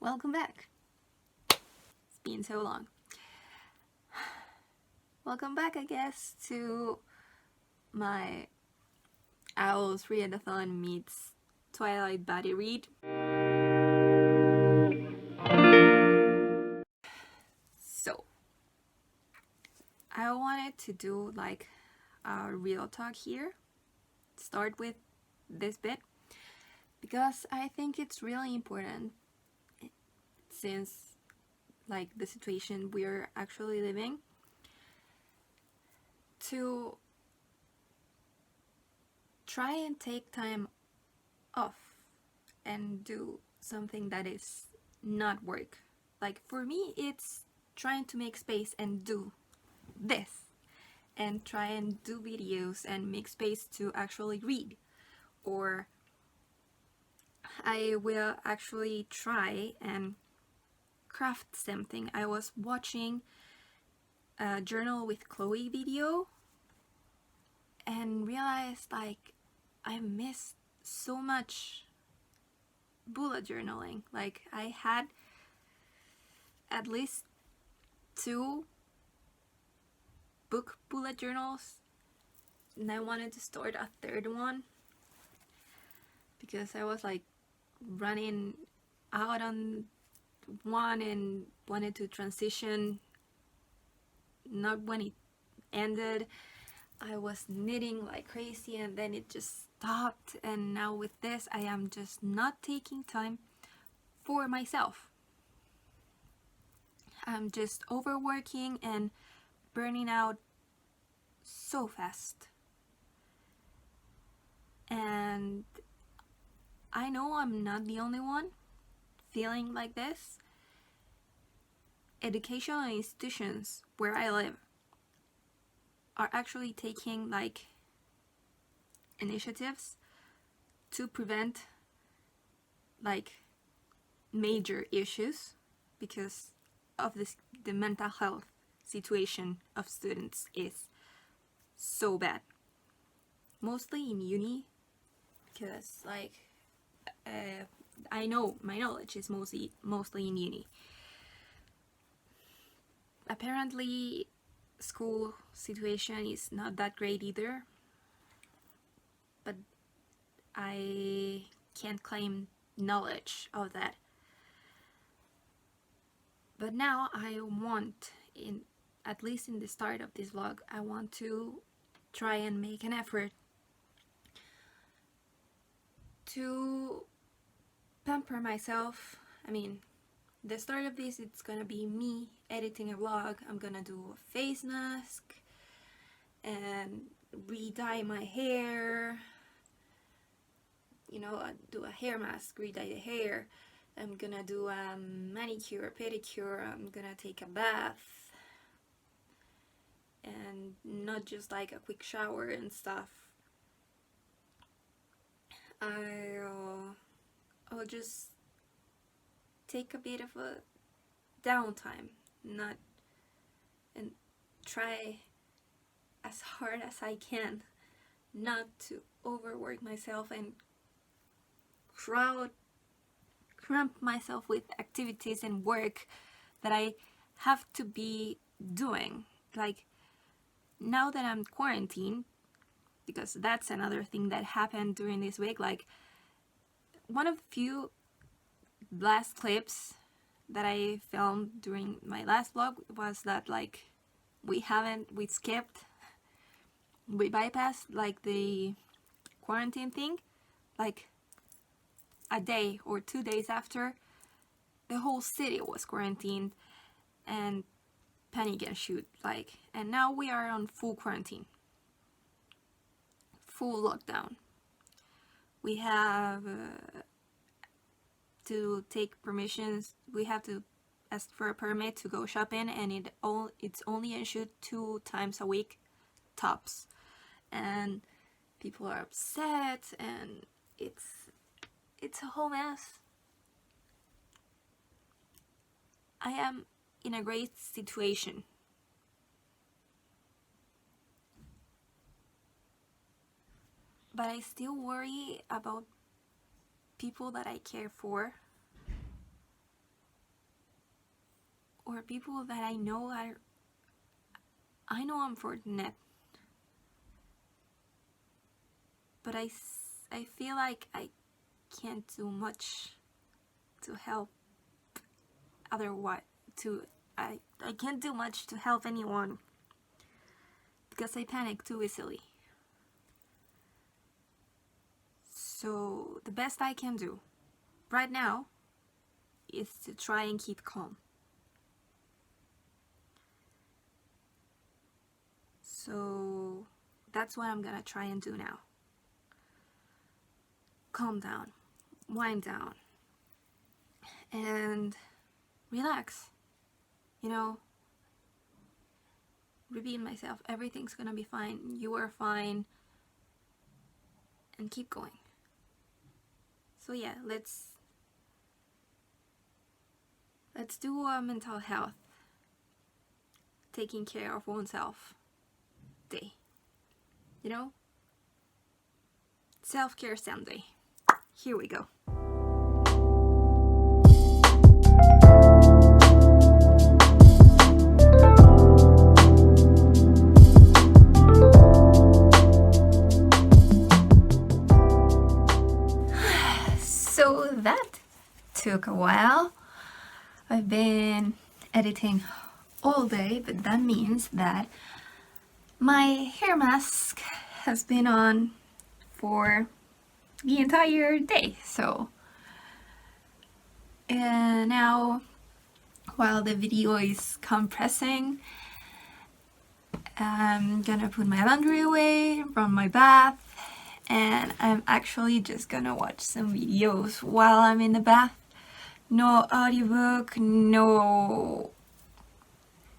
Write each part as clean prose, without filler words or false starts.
Welcome back. It's been so long. Welcome back, I guess, to my Owl's Readathon meets Twilight Body Read. So, I wanted to do like a real talk here. Start with this bit because I think it's really important since like the situation we're actually living to try and take time off and do something that is not work. Like for me, it's trying to make space and do this and try and do videos and make space to actually read, or I will actually try and craft something. I was watching a Journal with Chloe video and realized like I missed so much bullet journaling. Like I had at least 2 book bullet journals and I wanted to start a 3rd one because I was like running out on one and wanted to transition. Not when it ended, I was knitting like crazy and then it just stopped, and now with this I am just not taking time for myself. I'm just overworking and burning out so fast. And I know I'm not the only one feeling like this. Educational institutions where I live are actually taking like initiatives to prevent like major issues because of this. The mental health situation of students is so bad, mostly in uni, because like I know my knowledge is mostly in uni. Apparently school situation is not that great either, but I can't claim knowledge of that. But now I want, at least in the start of this vlog, I want to try and make an effort to pamper myself. I mean, the start of this, it's gonna be me editing a vlog. I'm gonna do a face mask and re-dye my hair, do a hair mask, re-dye the hair. I'm gonna do a manicure, pedicure. I'm gonna take a bath and not just like a quick shower and stuff. I'll just take a bit of a downtime, and try as hard as I can not to overwork myself and cramp myself with activities and work that I have to be doing. Like now that I'm quarantined, because that's another thing that happened during this week, like one of the few last clips that I filmed during my last vlog was that like we bypassed like the quarantine thing. Like a day or 2 days after, the whole city was quarantined and panic ensued, like, and now we are on full quarantine, full lockdown. We have to take permissions. We have to ask for a permit to go shopping, and it's only issued 2 times a week tops, and people are upset and it's a whole mess. I am in a great situation, but I still worry about people that I care for or people that I know I'm fortunate, but I feel like I can't do much to help I can't do much to help anyone because I panic too easily. So the best I can do right now is to try and keep calm. So that's what I'm gonna try and do now. Calm down, wind down, and relax. Repeat myself, everything's gonna be fine, you are fine, and keep going. So yeah, let's do a mental health, taking care of oneself day. Self-care Sunday. Here we go. So that took a while. I've been editing all day, but that means that my hair mask has been on for the entire day. So now, while the video is compressing, I'm gonna put my laundry away, run my bath, and I'm actually just gonna watch some videos while I'm in the bath. No audiobook, no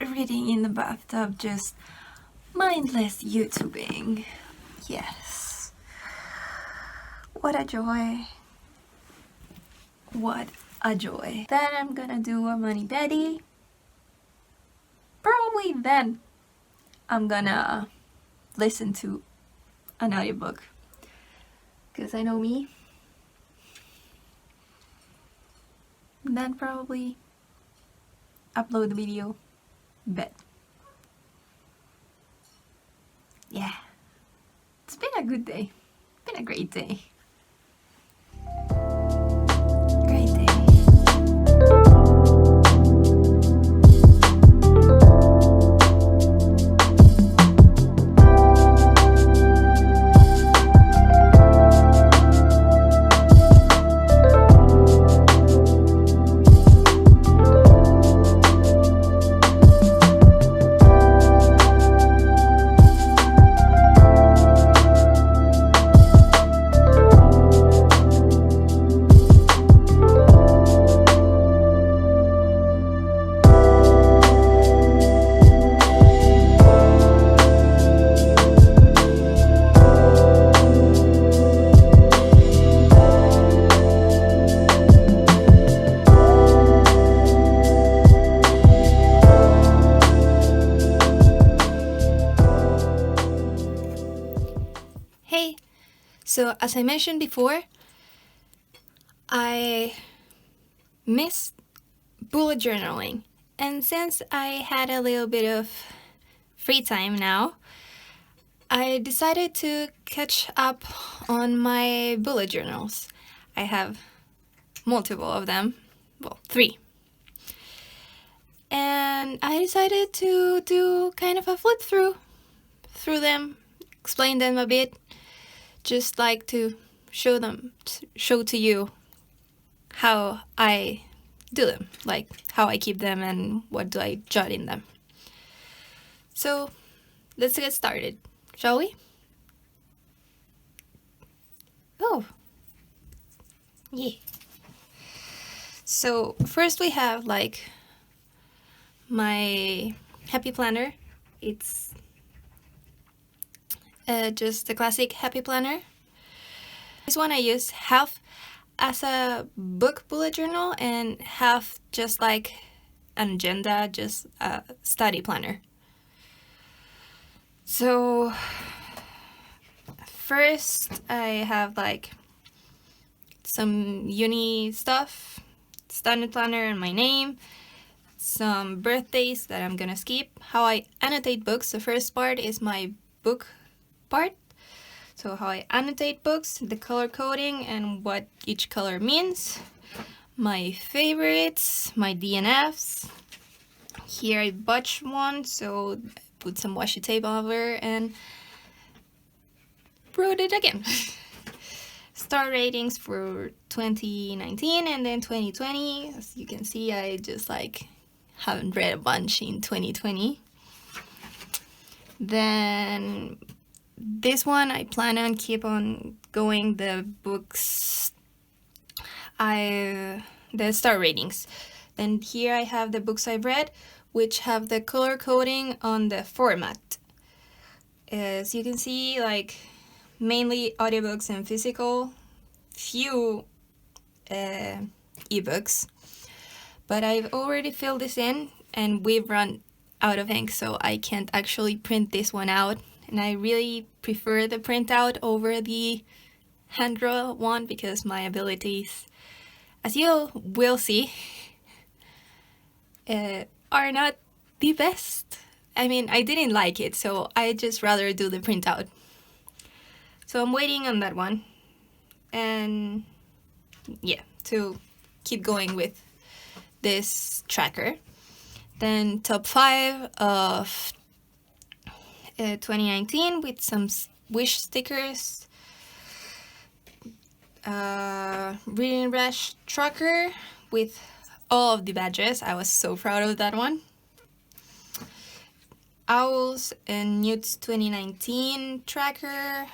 reading in the bathtub, just mindless YouTubing. Yes. What a joy. What a joy. Then I'm gonna do a mani-pedi. Probably then I'm gonna listen to an audiobook. Because I know me. Then probably upload the video. Bet. Yeah. It's been a good day. Been a great day. Great day. So as I mentioned before, I missed bullet journaling, and since I had a little bit of free time now, I decided to catch up on my bullet journals. I have multiple of them, well, 3. And I decided to do kind of a flip through them, explain them a bit, just like to show to you how I do them, like how I keep them and what do I jot in them. So let's get started, shall we? Oh, yeah. So first we have like my happy planner. It's just the classic happy planner. This one I use half as a book bullet journal and half just like an agenda, just a study planner. So first I have like some uni stuff, study planner and my name. some birthdays that I'm gonna skip, how I annotate books. The first part is my book part. So how I annotate books, the color coding and what each color means, my favorites, my DNFs. Here I botched one, so I put some washi tape over and wrote it again. Star ratings for 2019 and then 2020. As you can see, I just like haven't read a bunch in 2020. Then this one I plan on keep on going the books, the star ratings. Then here I have the books I've read, which have the color coding on the format. As you can see, like mainly audiobooks and physical, few ebooks. But I've already filled this in and we've run out of ink, so I can't actually print this one out. And I really prefer the printout over the hand-draw one because my abilities, as you will see, are not the best. I mean, I didn't like it, so I just rather do the printout. So I'm waiting on that one. And yeah, to keep going with this tracker. Then top 5 of 2019 with some wish stickers. Reading Rash tracker with all of the badges. I was so proud of that one. Owls and Newt's 2019 tracker,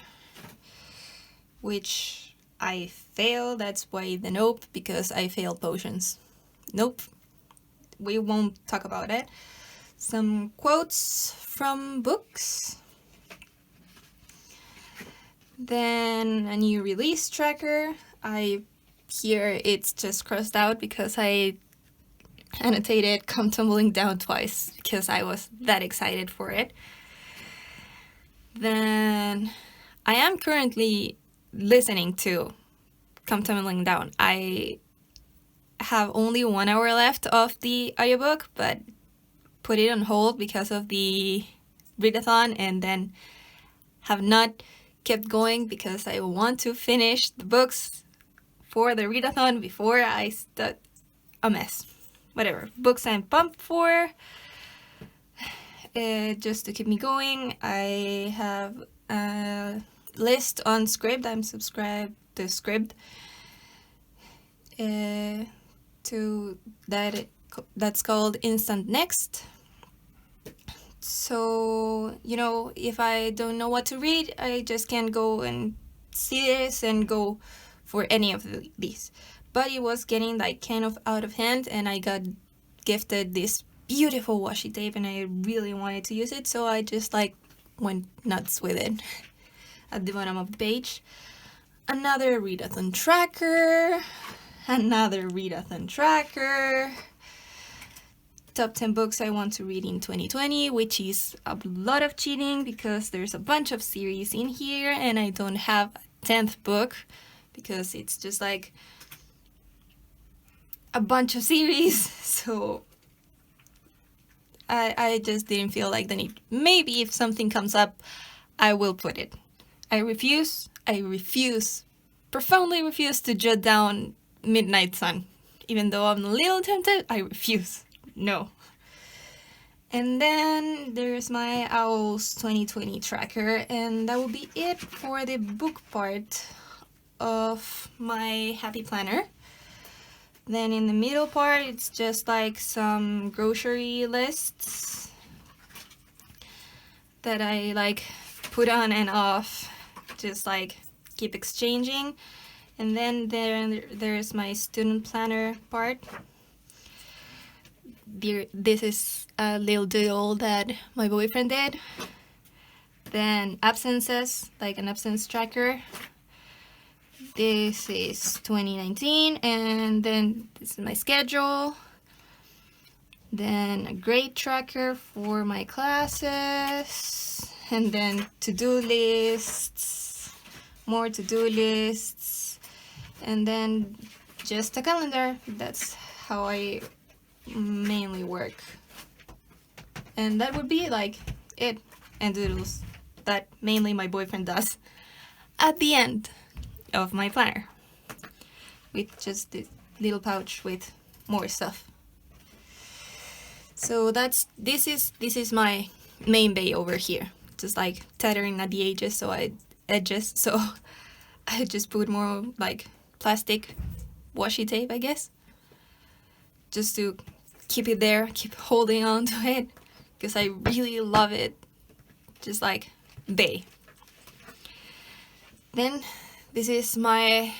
which I failed. That's why the nope, because I failed potions. Nope. We won't talk about it. Some quotes from books. Then a new release tracker. Here it's just crossed out because I annotated Come Tumbling Down twice because I was that excited for it. Then I am currently listening to Come Tumbling Down. I have only 1 hour left of the audiobook, but put it on hold because of the readathon and then have not kept going because I want to finish the books for the readathon before I start a mess. Whatever, books I'm pumped for. Just to keep me going, I have a list on Scribd. I'm subscribed to Scribd. To that's called Instant Next. So, you know, if I don't know what to read, I just can't go and see this and go for any of these. But it was getting like kind of out of hand and I got gifted this beautiful washi tape and I really wanted to use it, so I just like went nuts with it. At the bottom of the page, another readathon tracker, another readathon tracker, top 10 books I want to read in 2020, which is a lot of cheating because there's a bunch of series in here and I don't have a 10th book because it's just like a bunch of series, so I just didn't feel like the need. Maybe if something comes up, I will put it. I profoundly refuse to jot down Midnight Sun. Even though I'm a little tempted, I refuse. No. And then there's my Owls 2020 tracker, and that will be it for the book part of my happy planner. Then in the middle part, it's just like some grocery lists that I like put on and off, just like keep exchanging. And then there's my student planner part. This is a little doodle that my boyfriend did. Then absences, like an absence tracker. This is 2019, and then this is my schedule. Then a grade tracker for my classes, and then to-do lists, more to-do lists, and then just a calendar. That's how I mainly work. And that would be like it, and doodles that mainly my boyfriend does at the end of my planner, with just this little pouch with more stuff. So this is my main bay over here, just like tethering at the edges, so I just put more like plastic washi tape, I guess, just to keep it there, keep holding on to it, because I really love it, just like bay. Then this is my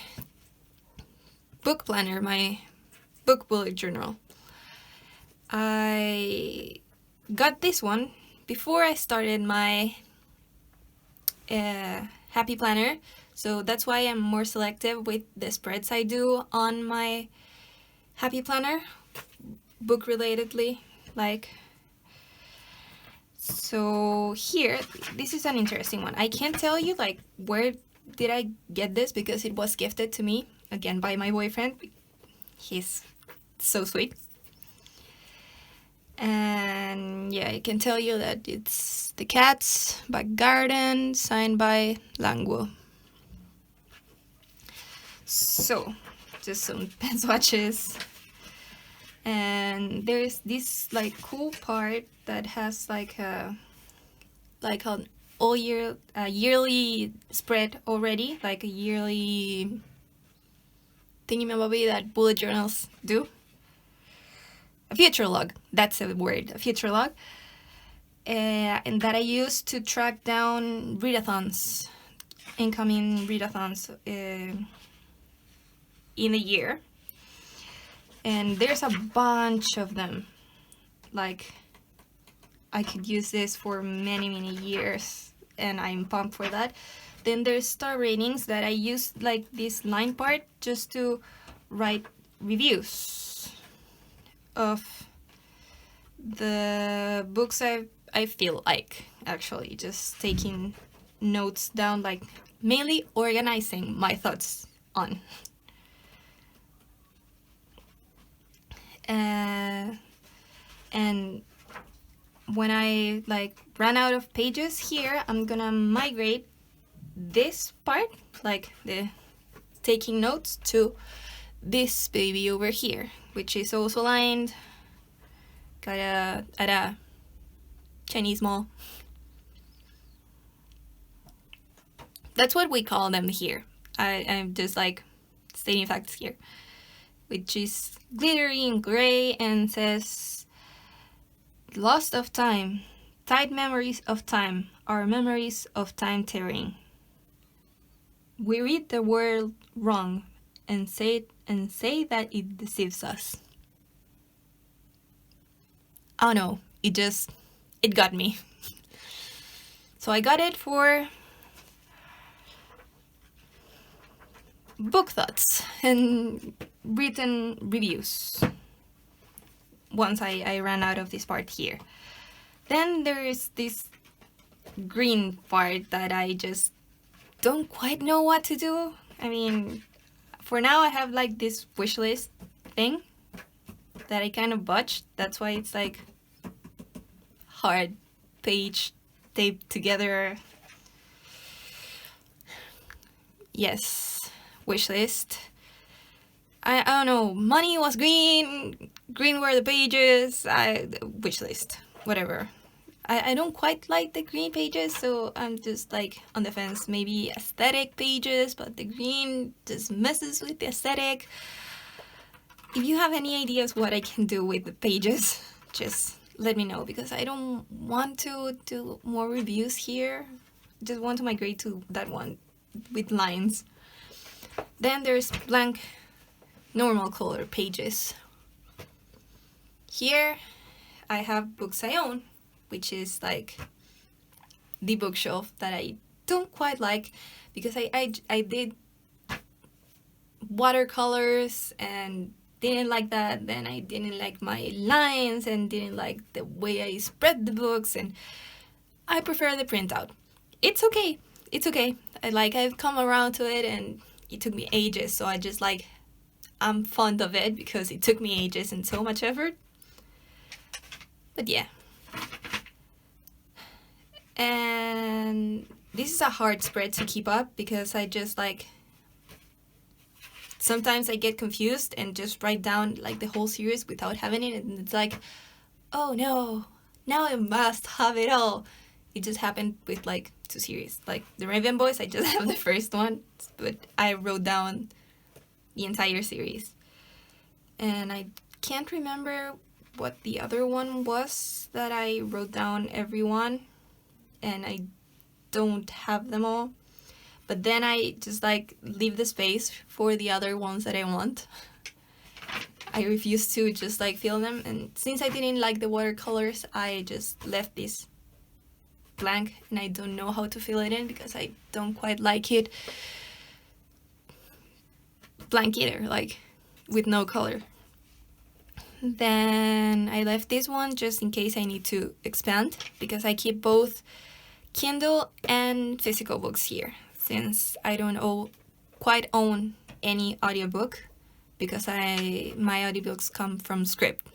book planner, my book bullet journal. I got this one before I started my happy planner, so that's why I'm more selective with the spreads I do on my happy planner, book relatedly, like. So here, this is an interesting one. I can't tell you like where did I get this, because it was gifted to me again by my boyfriend. He's so sweet. And yeah, I can tell you that it's The Cats Back Garden, signed by Langwo. So, just some pen swatches. And there's this like cool part that has like an yearly spread already, like a yearly thingy-mabobby that bullet journals do. A future log, that's a word, a future log. And that I use to track down readathons, incoming readathons in a year. And there's a bunch of them. Like, I could use this for many, many years, and I'm pumped for that. Then there's star ratings that I use, like this line part, just to write reviews of the books I feel like, actually, just taking notes down, like mainly organizing my thoughts on. And when I like run out of pages here, I'm gonna migrate this part, like the taking notes, to this baby over here, which is also lined, got at a Chinese mall. That's what we call them here. I'm just like stating facts here, which is glittery and gray and says, "Lost of time, tight memories of time are memories of time tearing. We read the world wrong and say that it deceives us." Oh no, it got me. So I got it for book thoughts and written reviews once I ran out of this part here. Then there is this green part that I just don't quite know what to do. I mean, for now I have like this wish list thing that I kind of botched. That's why it's like hard page taped together. Yes, wish list. I don't know, money was green were the pages, wish list, whatever. I don't quite like the green pages, so I'm just like on the fence. Maybe aesthetic pages, but the green just messes with the aesthetic. If you have any ideas what I can do with the pages, just let me know, because I don't want to do more reviews here. Just want to migrate to that one with lines. Then there's blank normal color pages. Here I have books I own, which is like the bookshelf that I don't quite like, because I did watercolors and didn't like that. Then I didn't like my lines and didn't like the way I spread the books, and I prefer the printout. It's okay. I've come around to it, and it took me ages, so I'm fond of it because it took me ages and so much effort. But yeah. And this is a hard spread to keep up because I just like, sometimes I get confused and just write down like the whole series without having it, and it's like, oh no, now I must have it all. It just happened with like 2 series. Like the Raven Boys, I just have the first one, but I wrote down the entire series. And I can't remember what the other one was that I wrote down every one, and I don't have them all. But then I just like leave the space for the other ones that I want. I refuse to just like fill them, and since I didn't like the watercolors, I just left this blank, and I don't know how to fill it in because I don't quite like it blank either, like with no color. Then I left this one just in case I need to expand, because I keep both Kindle and physical books here, since I don't quite own any audiobook, because my audiobooks come from Script.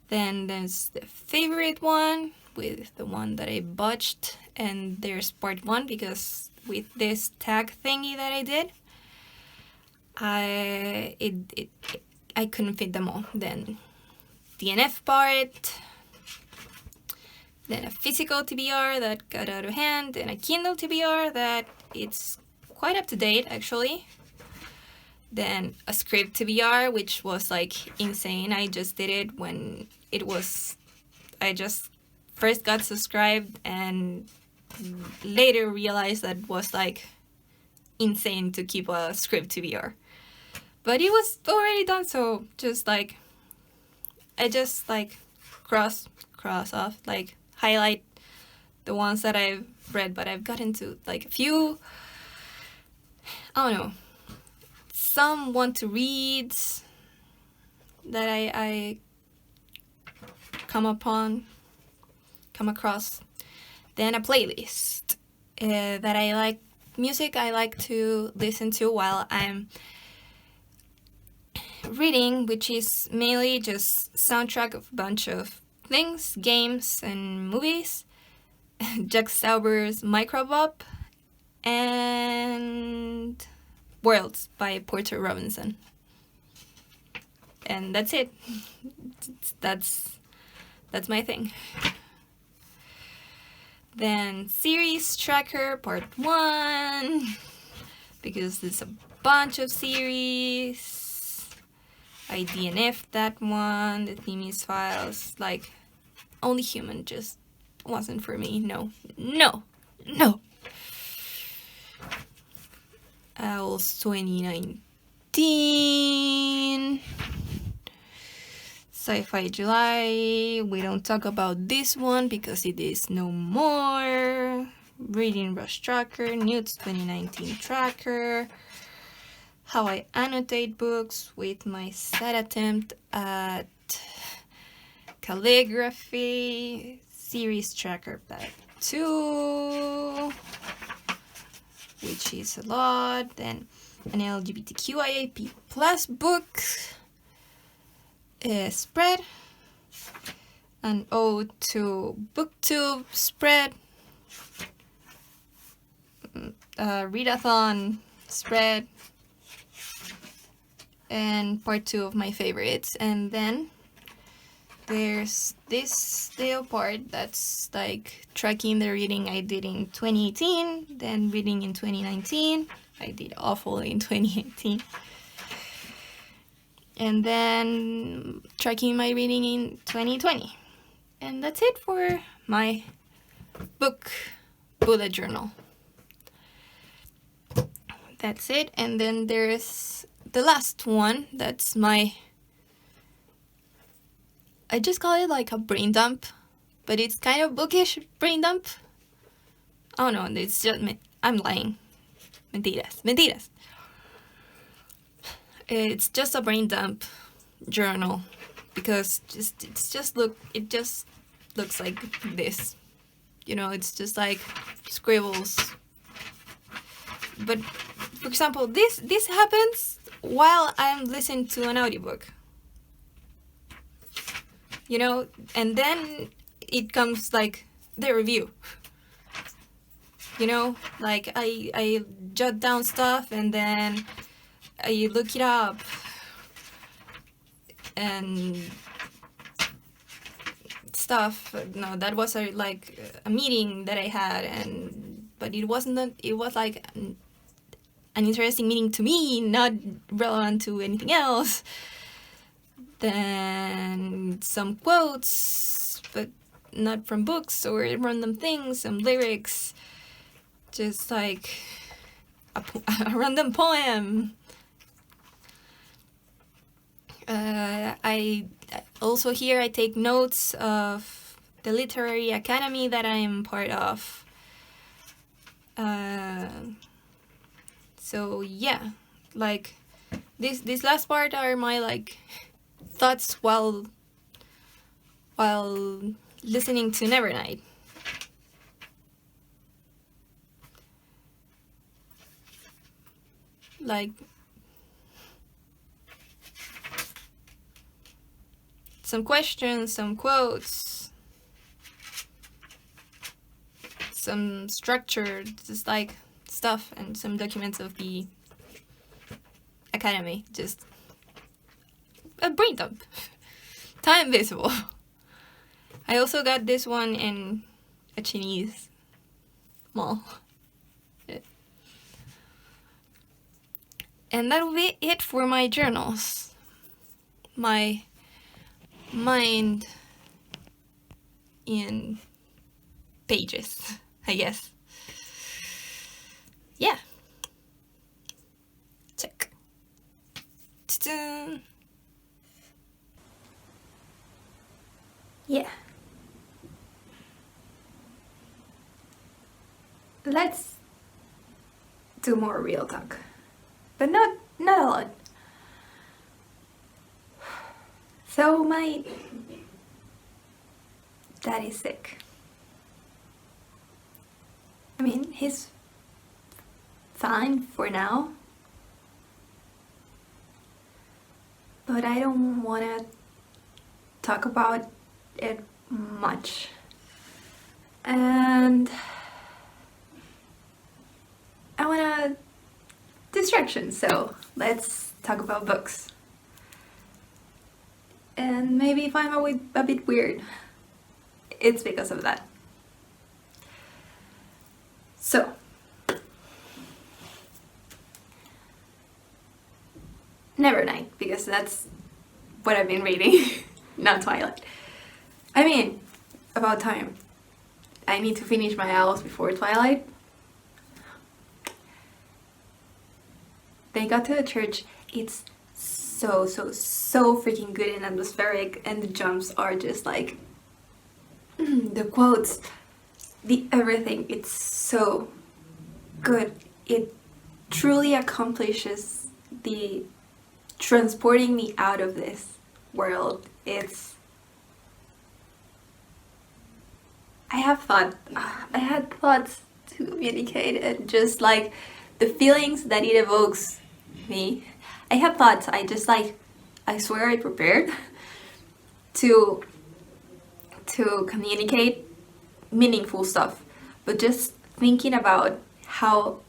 Then there's the favorite one, with the one that I botched, and there's part 1, because with this tag thingy that I did, I couldn't fit them all. Then DNF part, then a physical TBR that got out of hand, and a Kindle TBR that it's quite up to date actually. Then a Script TBR, which was like insane. I just did it when I just first got subscribed, and later realized that it was like insane to keep a Script TBR. But it was already done, so just like, I just like cross off, like highlight the ones that I've read, but I've gotten to like a few, I don't know, some want to read that I come across. Then a playlist that I like, music I like to listen to while I'm reading, which is mainly just soundtrack of a bunch of things, games and movies. Jack Sauber's Microbop and Worlds by Porter Robinson. And that's it. That's my thing. Then series tracker part 1, because there's a bunch of series. I DNF'd that one. The theme is files. Like, Only Human just wasn't for me. No. Owls 2019. Sci-Fi July. We don't talk about this one because it is no more. Reading Rush Tracker. Newt's 2019 Tracker. How I Annotate Books, with my sad attempt at calligraphy. Series tracker part 2, which is a lot. Then an LGBTQIAP+ book spread, an ode to booktube spread, a readathon spread, and part 2 of my favorites. And then there's this little part that's like tracking the reading I did in 2018, then reading in 2019. I did awful in 2018. And then tracking my reading in 2020. And that's it for my book bullet journal. That's it. And then there's the last one. That's my, I just call it like a brain dump, but it's kind of bookish brain dump. Oh no, it's just me. I'm lying. Mentiras. It's just a brain dump journal, because it just looks like this. You know, it's just like scribbles. But for example, this happens while I'm listening to an audiobook. you know, and then it comes like the review. You know, like I jot down stuff and then I look it up and stuff. No, that was like a meeting that I had, but it wasn't it was like an interesting meeting to me, not relevant to anything else. Then some quotes, but not from books or random things, some lyrics, just like a random poem. I also here I take notes of the literary academy that I'm part of. So yeah, like this last part are my like thoughts while listening to Nevernight. Like some questions, some quotes, some structure, just like stuff, and some documents of the academy. Just a brain dump. Time visible. I also got this one in a Chinese mall. And that'll be it for my journals. My mind in pages, I guess. Yeah. Check. Ta-da! Yeah. Let's do more real talk. But not a lot. So my dad is sick. I mean, he's fine for now. But I don't want to talk about it much. And I want a distraction, so let's talk about books. And maybe if I'm a bit weird, it's because of that. So, Nevernight, because that's what I've been reading, not Twilight. I mean, about time. I need to finish my owls before Twilight. They got to the church. It's so freaking good and atmospheric, and the jumps are just like the quotes, the everything. It's so good. It truly accomplishes the transporting me out of this world. I had thoughts to communicate, and just like the feelings that it evokes me. I had thoughts. I swear I prepared to communicate meaningful stuff, but just thinking about how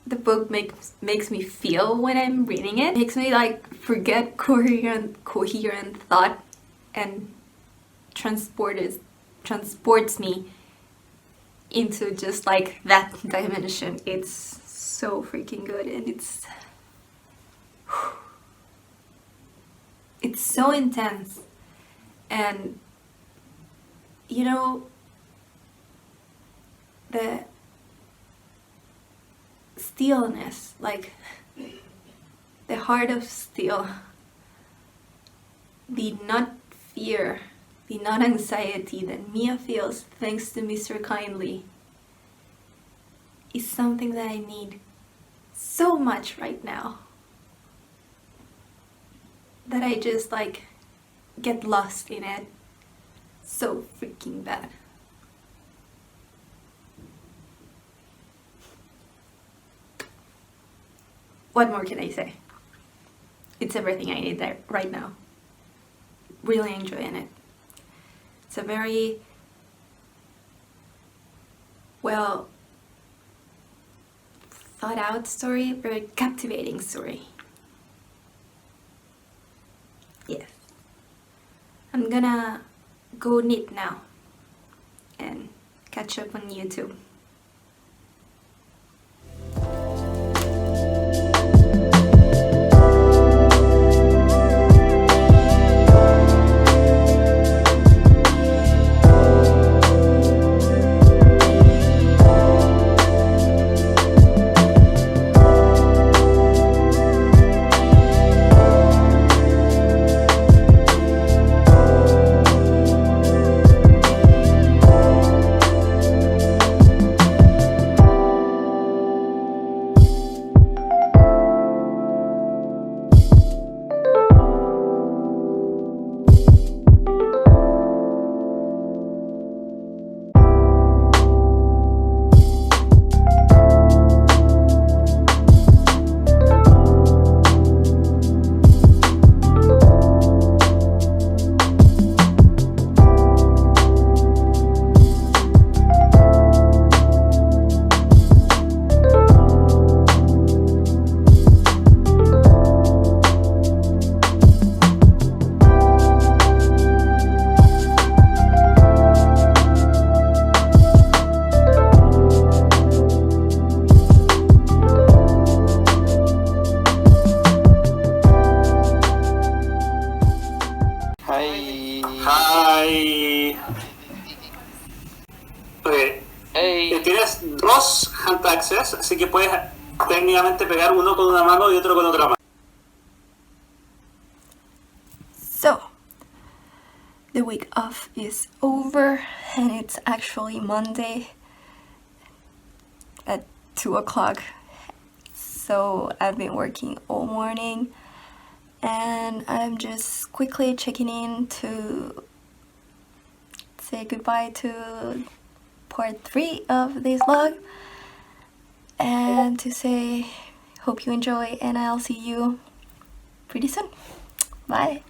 the book makes me feel when I'm reading it makes me like forget coherent thought and transports me into just like that dimension. It's so freaking good, and it's so intense. And you know, the stillness, like the heart of steel, the not fear, the not anxiety that Mia feels thanks to Mr. Kindly, is something that I need so much right now, that I just like get lost in it so freaking bad. What more can I say? It's everything I need there right now. Really enjoying it. It's a very well thought out story, very captivating story. Yes. I'm gonna go knit now and catch up on YouTube. Hi. Okay. Hey. Tienes dos hand axes, así que puedes técnicamente pegar uno con una mano y otro con otra mano. So, the week off is over and it's actually Monday at 2 o'clock. So I've been working all morning and I'm just quickly checking in to say goodbye to part 3 of this vlog and to say hope you enjoy and I'll see you pretty soon. Bye.